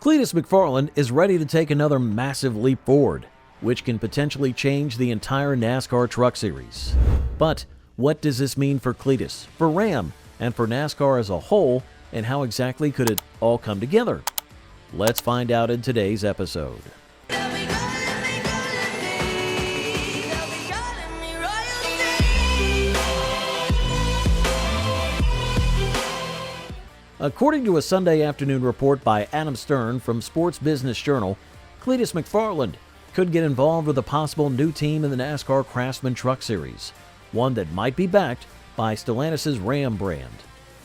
Cletus McFarland is ready to take another massive leap forward, which can potentially change the entire NASCAR Truck Series. But what does this mean for Cletus, for Ram, and for NASCAR as a whole, and how exactly could it all come together? Let's find out in today's episode. According to a Sunday afternoon report by Adam Stern from Sports Business Journal, Cletus McFarland could get involved with a possible new team in the NASCAR Craftsman Truck Series, one that might be backed by Stellantis' Ram brand.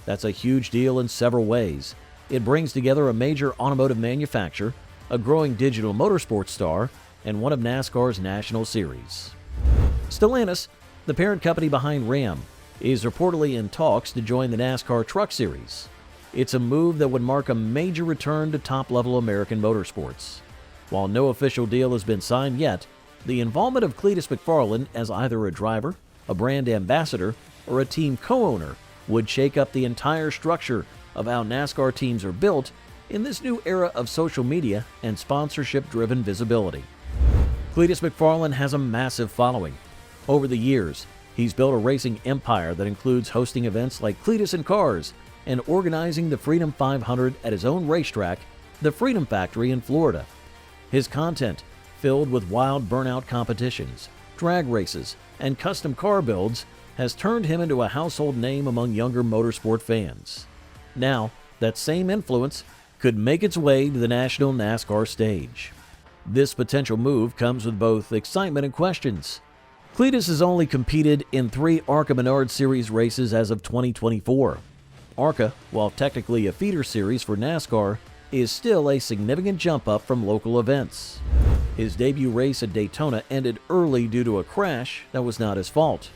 That's a huge deal in several ways. It brings together a major automotive manufacturer, a growing digital motorsports star, and one of NASCAR's national series. Stellantis, the parent company behind Ram, is reportedly in talks to join the NASCAR Truck Series. It's a move that would mark a major return to top-level American motorsports. While no official deal has been signed yet, the involvement of Cletus McFarland as either a driver, a brand ambassador, or a team co-owner would shake up the entire structure of how NASCAR teams are built in this new era of social media and sponsorship-driven visibility. Cletus McFarland has a massive following. Over the years, he's built a racing empire that includes hosting events like Cletus in Cars and organizing the Freedom 500 at his own racetrack, the Freedom Factory in Florida. His content, filled with wild burnout competitions, drag races, and custom car builds, has turned him into a household name among younger motorsport fans. Now, that same influence could make its way to the national NASCAR stage. This potential move comes with both excitement and questions. Cletus has only competed in 3 ARCA Menard Series races as of 2024. ARCA, while technically a feeder series for NASCAR, is still a significant jump up from local events. His debut race at Daytona ended early due to a crash that was not his fault.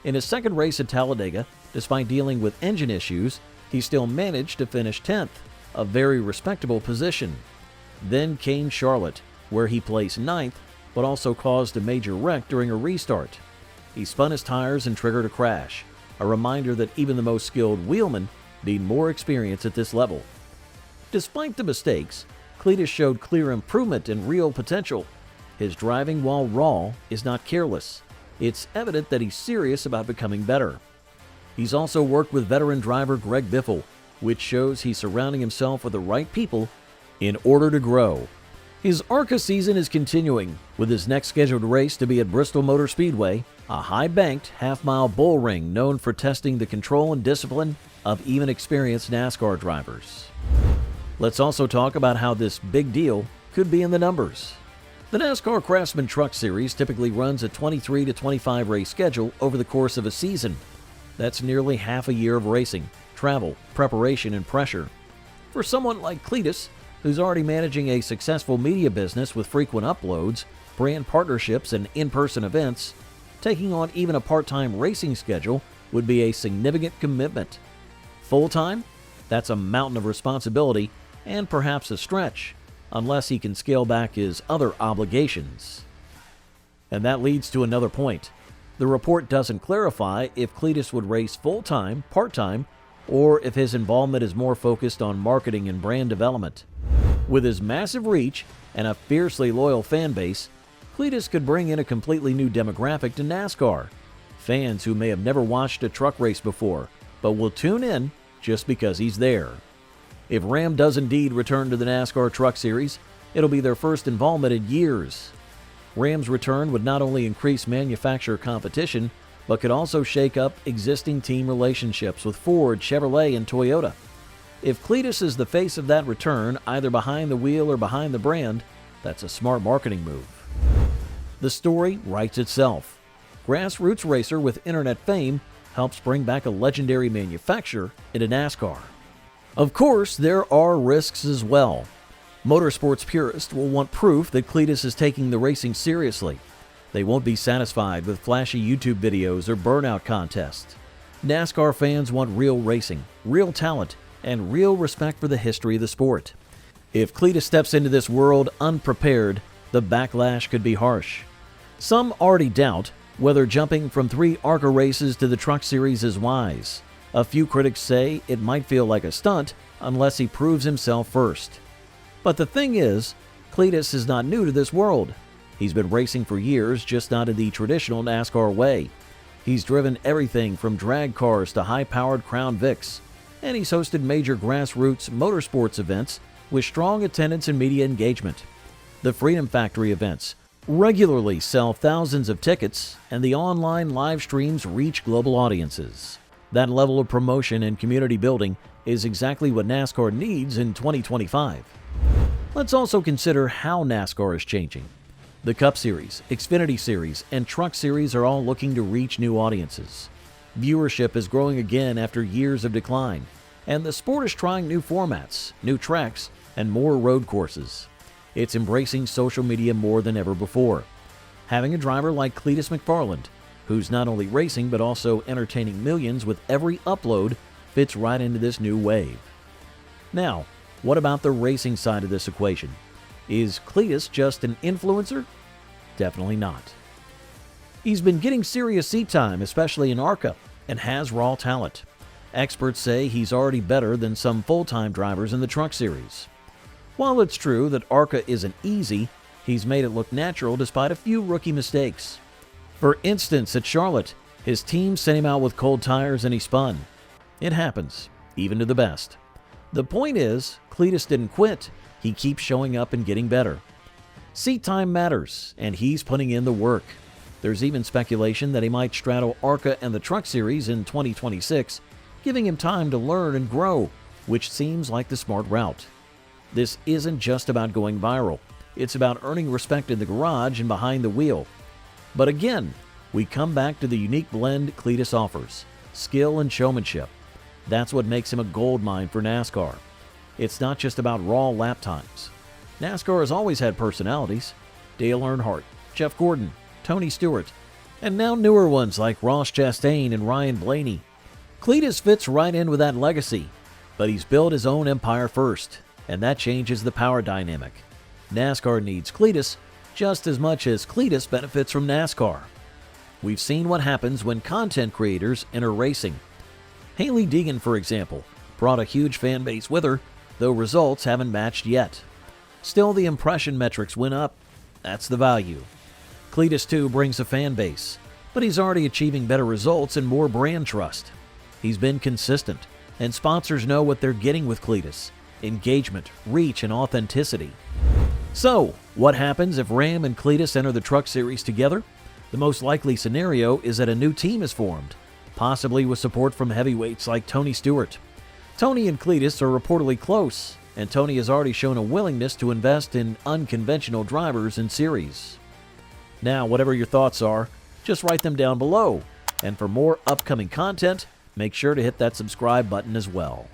In his second race at Talladega, despite dealing with engine issues, he still managed to finish 10th, a very respectable position. Then came Charlotte, where he placed 9th, but also caused a major wreck during a restart. He spun his tires and triggered a crash, a reminder that even the most skilled wheelmen need more experience at this level. Despite the mistakes, Cletus showed clear improvement and real potential. His driving, while raw, is not careless. It's evident that he's serious about becoming better. He's also worked with veteran driver Greg Biffle, which shows he's surrounding himself with the right people in order to grow. His ARCA season is continuing, with his next scheduled race to be at Bristol Motor Speedway, a high-banked half-mile bull ring known for testing the control and discipline of even experienced NASCAR drivers. Let's also talk about how this big deal could be in the numbers. The NASCAR Craftsman Truck Series typically runs a 23 to 25 race schedule over the course of a season. That's nearly half a year of racing, travel, preparation, and pressure. For someone like Cletus, who's already managing a successful media business with frequent uploads, brand partnerships, and in-person events, taking on even a part-time racing schedule would be a significant commitment. Full-time? That's a mountain of responsibility and perhaps a stretch, unless he can scale back his other obligations. And that leads to another point. The report doesn't clarify if Cletus would race full-time, part-time, or if his involvement is more focused on marketing and brand development. With his massive reach and a fiercely loyal fan base, Cletus could bring in a completely new demographic to NASCAR, fans who may have never watched a truck race before, but will tune in just because he's there. If Ram does indeed return to the NASCAR Truck Series, it'll be their first involvement in years. Ram's return would not only increase manufacturer competition, but could also shake up existing team relationships with Ford, Chevrolet, and Toyota. If Cletus is the face of that return, either behind the wheel or behind the brand, that's a smart marketing move. The story writes itself. Grassroots racer with internet fame helps bring back a legendary manufacturer into NASCAR. Of course, there are risks as well. Motorsports purists will want proof that Cletus is taking the racing seriously. They won't be satisfied with flashy YouTube videos or burnout contests. NASCAR fans want real racing, real talent, and real respect for the history of the sport. If Cletus steps into this world unprepared, the backlash could be harsh. Some already doubt whether jumping from 3 ARCA races to the Truck Series is wise. A few critics say it might feel like a stunt unless he proves himself first. But the thing is, Cletus is not new to this world. He's been racing for years, just not in the traditional NASCAR way. He's driven everything from drag cars to high-powered Crown Vics, and he's hosted major grassroots motorsports events with strong attendance and media engagement. The Freedom Factory events regularly sell thousands of tickets, and the online live streams reach global audiences. That level of promotion and community building is exactly what NASCAR needs in 2025. Let's also consider how NASCAR is changing. The Cup Series, Xfinity Series, and Truck Series are all looking to reach new audiences. Viewership is growing again after years of decline, and the sport is trying new formats, new tracks, and more road courses. It's embracing social media more than ever before. Having a driver like Cletus McFarland, who's not only racing but also entertaining millions with every upload, fits right into this new wave. Now, what about the racing side of this equation? Is Cletus just an influencer? Definitely not. He's been getting serious seat time, especially in ARCA, and has raw talent. Experts say he's already better than some full-time drivers in the Truck Series. While it's true that ARCA isn't easy, he's made it look natural despite a few rookie mistakes. For instance, at Charlotte, his team sent him out with cold tires and he spun. It happens, even to the best. The point is, Cletus didn't quit. He keeps showing up and getting better. Seat time matters, and he's putting in the work. There's even speculation that he might straddle ARCA and the Truck Series in 2026, giving him time to learn and grow, which seems like the smart route. This isn't just about going viral. It's about earning respect in the garage and behind the wheel. But again, we come back to the unique blend Cletus offers: skill and showmanship. That's what makes him a gold mine for NASCAR. It's not just about raw lap times. NASCAR has always had personalities: Dale Earnhardt, Jeff Gordon, Tony Stewart, and now newer ones like Ross Chastain and Ryan Blaney. Cletus fits right in with that legacy, but he's built his own empire first, and that changes the power dynamic. NASCAR needs Cletus just as much as Cletus benefits from NASCAR. We've seen what happens when content creators enter racing. Hailie Deegan, for example, brought a huge fan base with her, though results haven't matched yet. Still, the impression metrics went up. That's the value. Cletus, too, brings a fan base, but he's already achieving better results and more brand trust. He's been consistent, and sponsors know what they're getting with Cletus: engagement, reach, and authenticity. So, what happens if Ram and Cletus enter the Truck Series together? The most likely scenario is that a new team is formed, possibly with support from heavyweights like Tony Stewart. Tony and Cletus are reportedly close, and Tony has already shown a willingness to invest in unconventional drivers in series. Now, whatever your thoughts are, just write them down below. And for more upcoming content, make sure to hit that subscribe button as well.